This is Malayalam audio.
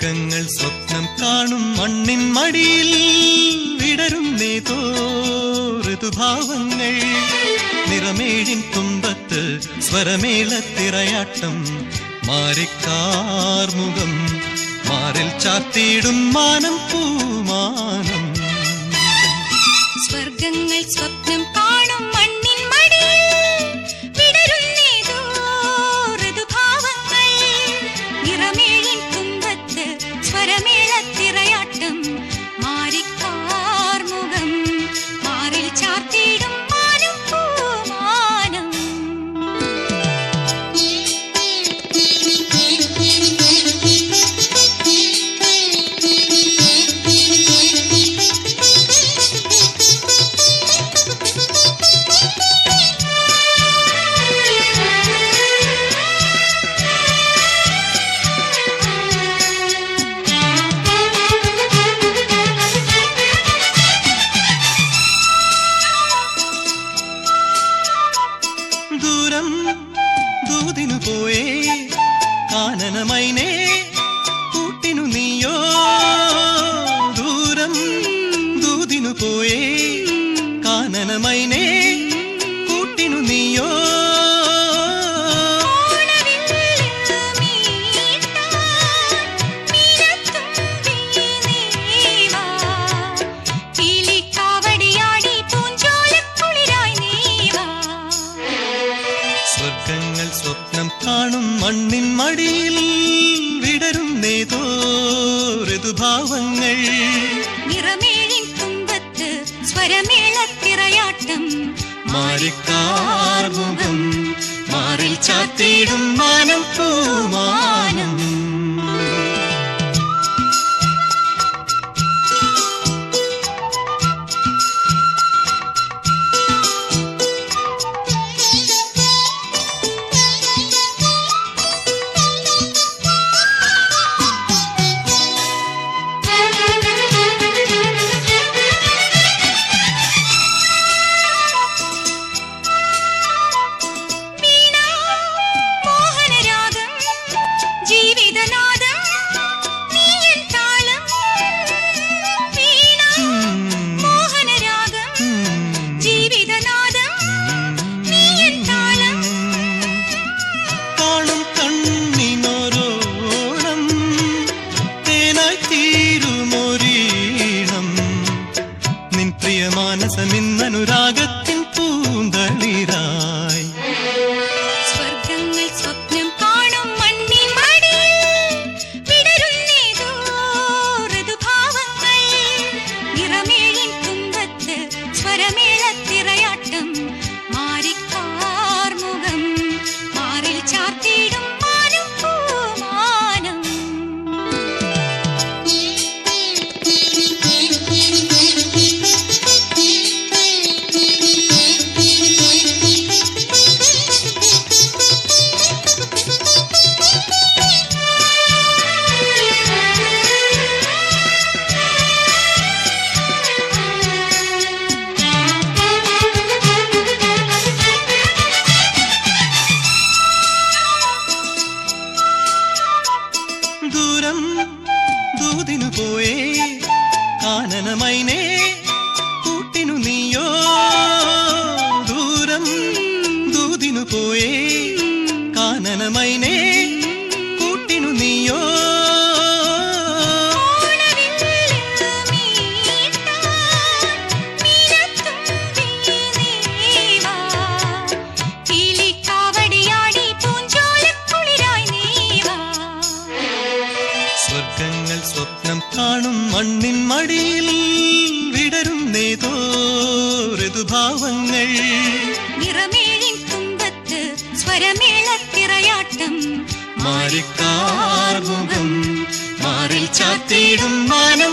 സ്വർഗങ്ങൾ സ്വപ്നം കാണും മണ്ണിൻ മടിയിൽ വിടരുന്നേതോ ഋതുഭാവങ്ങൾ. നിറമേഴിൻ തുമ്പത്ത് സ്വരമേളത്തിറയാട്ടം. മാറിക്കാർമുഖം മാറിൽ ചാർത്തിയിടും മാനം പൂമാനം. സ്വർഗങ്ങൾ സ്വപ്നം കാണും മണ്ണിൻ മടിയിൽ വിടരുന്നേതോ ഋതുഭാവങ്ങൾ. നിറമേഴിൻ തുമ്പത്ത് സ്വരമേളത്തിറയാട്ടം. മാറിക്കാർമുഖം മാറിൽ ചാർത്തിയിടും മാനം പൂമാനം. ദൂരം ദൂതിനു പോയേ കാനനമൈനേ കൂട്ടിനു നീയോ. ദൂരം ദൂതിനു പോയേ കാനനമൈനേ കൂട്ടിനു നീയോ. സ്വർഗങ്ങൾ സ്വപ്നം കാണും മണ്ണിൻ മടിയിൽ വിടരുന്നേതോ ഋതുഭാവങ്ങൾ. നിറമേഴിൻ തുമ്പത്ത് സ്വരമേളത്തിറയാട്ടം. മാറിക്കാർമുഖം മാറിൽ ചാർത്തിയിടും മാനം പൂമാനം. മാനസമിന്നനുരാഗത്തിൻ പൂന്തളിരായി. സ്വർഗങ്ങൾ സ്വപ്നം കാണും മണ്ണിൻ മടിയിൽ വിടരുന്നേതോ ഋതുഭാവങ്ങൾ. നിറമേഴിൻ തുമ്പത്ത് സ്വരമേളത്തിറയാട്ടം. മാറിക്കാർമുഖം മാറിൽ ചാർത്തിയിടും മാനം പൂമാനം. ദൂരം ദൂതിനു പോയേ കാനനമൈനേ കൂട്ടിനു നീയോ. ദൂരം ദൂതിനു പോയേ കാനനമൈനേ കൂട്ടിനു നീയോ. സ്വർഗങ്ങൾ സ്വപ്നം കാണും മണ്ണിൻ മടിയിൽ വിടരുന്നേതോ ഋതുഭാവങ്ങൾ. നിറമേഴിൻ തുമ്പത്ത് സ്വരമേളത്തിറയാട്ടം. മാറിക്കാർമുഖം മാറിൽ ചാർത്തിയിടും മാനം